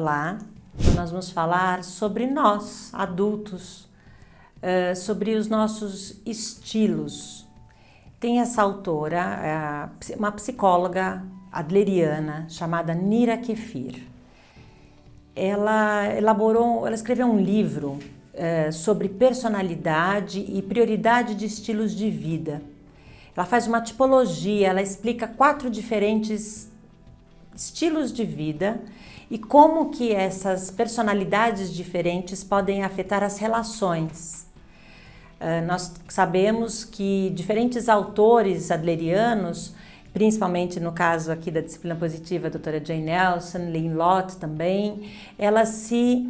Olá, nós vamos falar sobre nós, adultos, sobre os nossos estilos. Tem essa autora, uma psicóloga adleriana chamada Nira Kefir. Ela escreveu um livro sobre personalidade e prioridade de estilos de vida. Ela faz uma tipologia, ela explica 4 diferentes estilos de vida e como que essas personalidades diferentes podem afetar as relações. Nós sabemos que diferentes autores adlerianos, principalmente no caso aqui da disciplina positiva, a doutora Jane Nelson, Lynn Lott também, elas se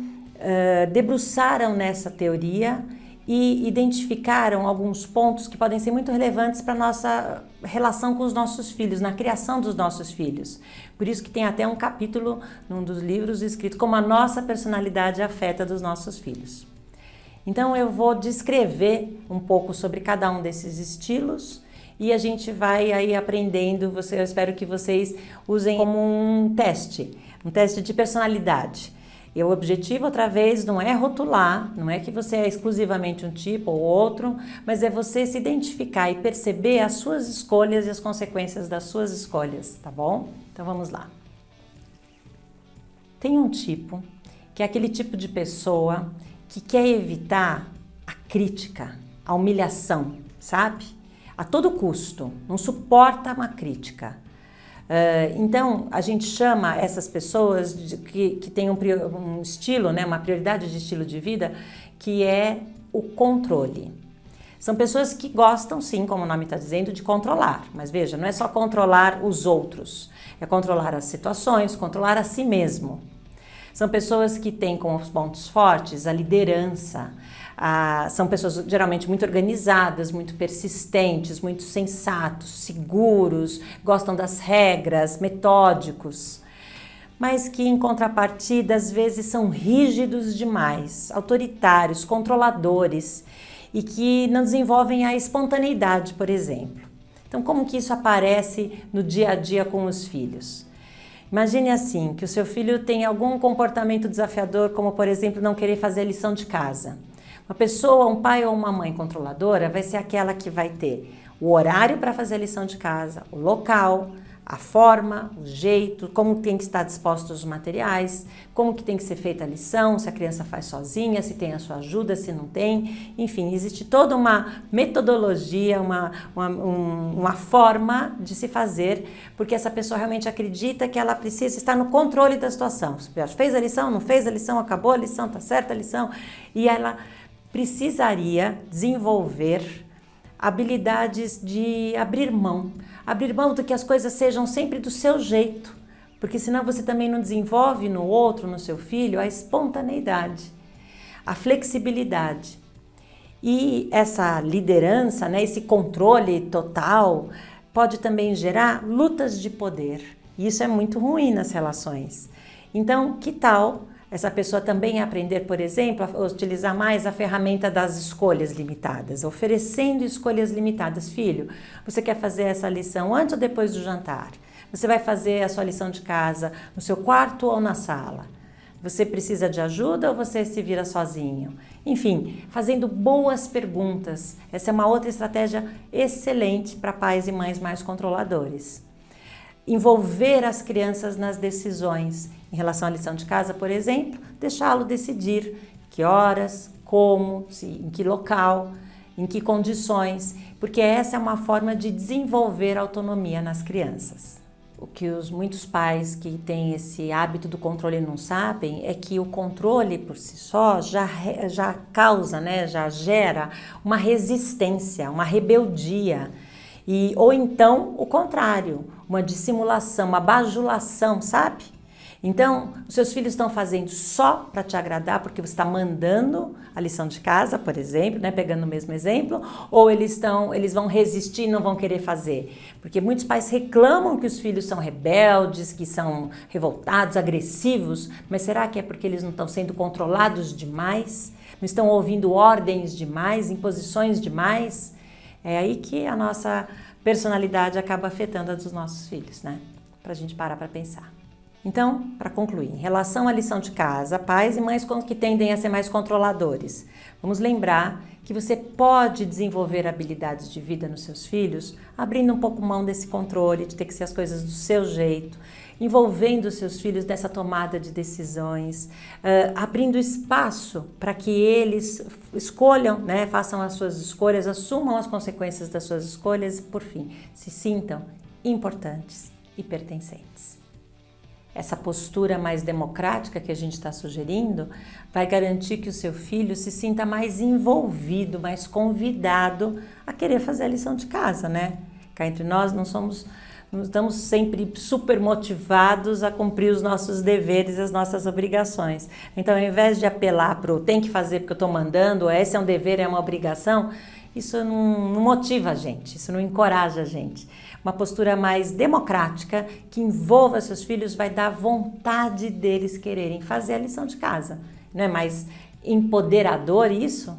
debruçaram nessa teoria e identificaram alguns pontos que podem ser muito relevantes para a nossa relação com os nossos filhos, na criação dos nossos filhos. Por isso que tem até um capítulo num dos livros escrito como a nossa personalidade afeta dos nossos filhos. Então eu vou descrever um pouco sobre cada um desses estilos e a gente vai aí aprendendo. Eu espero que vocês usem como um teste de personalidade. E o objetivo, outra vez, não é rotular, não é que você é exclusivamente um tipo ou outro, mas é você se identificar e perceber as suas escolhas e as consequências das suas escolhas, tá bom? Então vamos lá. Tem um tipo, que é aquele tipo de pessoa que quer evitar a crítica, a humilhação, sabe? A todo custo, não suporta uma crítica. Então, a gente chama essas pessoas que têm um estilo, né, uma prioridade de estilo de vida, que é o controle. São pessoas que gostam, sim, como o nome está dizendo, de controlar. Mas veja, não é só controlar os outros, é controlar as situações, controlar a si mesmo. São pessoas que têm como pontos fortes a liderança. São pessoas geralmente muito organizadas, muito persistentes, muito sensatos, seguros, gostam das regras, metódicos, mas que em contrapartida às vezes são rígidos demais, autoritários, controladores e que não desenvolvem a espontaneidade, por exemplo. Então, como que isso aparece no dia a dia com os filhos? Imagine assim, que o seu filho tem algum comportamento desafiador, como por exemplo não querer fazer a lição de casa. Uma pessoa, um pai ou uma mãe controladora vai ser aquela que vai ter o horário para fazer a lição de casa, o local, a forma, o jeito, como tem que estar dispostos os materiais, como que tem que ser feita a lição, se a criança faz sozinha, se tem a sua ajuda, se não tem. Enfim, existe toda uma metodologia, uma forma de se fazer, porque essa pessoa realmente acredita que ela precisa estar no controle da situação. Fez a lição, não fez a lição, acabou a lição, está certa a lição, e ela precisaria desenvolver habilidades de abrir mão do que as coisas sejam sempre do seu jeito, porque senão você também não desenvolve no outro, no seu filho, a espontaneidade, a flexibilidade. E essa liderança, né, esse controle total, pode também gerar lutas de poder, e isso é muito ruim nas relações. Então, que tal essa pessoa também aprender, por exemplo, a utilizar mais a ferramenta das escolhas limitadas, oferecendo escolhas limitadas. Filho, você quer fazer essa lição antes ou depois do jantar? Você vai fazer a sua lição de casa no seu quarto ou na sala? Você precisa de ajuda ou você se vira sozinho? Enfim, fazendo boas perguntas. Essa é uma outra estratégia excelente para pais e mães mais controladores. Envolver as crianças nas decisões. Em relação à lição de casa, por exemplo, deixá-lo decidir que horas, como, em que local, em que condições, porque essa é uma forma de desenvolver autonomia nas crianças. O que muitos pais que têm esse hábito do controle não sabem é que o controle por si só já causa, né, já gera uma resistência, uma rebeldia. Ou então o contrário, uma dissimulação, uma bajulação, sabe? Então, os seus filhos estão fazendo só para te agradar, porque você está mandando a lição de casa, por exemplo, né, pegando o mesmo exemplo, ou eles vão resistir e não vão querer fazer? Porque muitos pais reclamam que os filhos são rebeldes, que são revoltados, agressivos, mas será que é porque eles não estão sendo controlados demais? Não estão ouvindo ordens demais, imposições demais? É aí que a nossa personalidade acaba afetando a dos nossos filhos, né? Para a gente parar para pensar. Então, para concluir, em relação à lição de casa, pais e mães que tendem a ser mais controladores, vamos lembrar que você pode desenvolver habilidades de vida nos seus filhos, abrindo um pouco mão desse controle, de ter que ser as coisas do seu jeito, envolvendo os seus filhos nessa tomada de decisões, abrindo espaço para que eles escolham, né, façam as suas escolhas, assumam as consequências das suas escolhas e, por fim, se sintam importantes e pertencentes. Essa postura mais democrática que a gente está sugerindo vai garantir que o seu filho se sinta mais envolvido, mais convidado a querer fazer a lição de casa, né? Cá entre nós não estamos sempre super motivados a cumprir os nossos deveres e as nossas obrigações. Então, ao invés de apelar para o tem que fazer porque eu estou mandando, ou esse é um dever, é uma obrigação, isso não motiva a gente, isso não encoraja a gente. Uma postura mais democrática, que envolva seus filhos, vai dar vontade deles quererem fazer a lição de casa. Não é mais empoderador isso?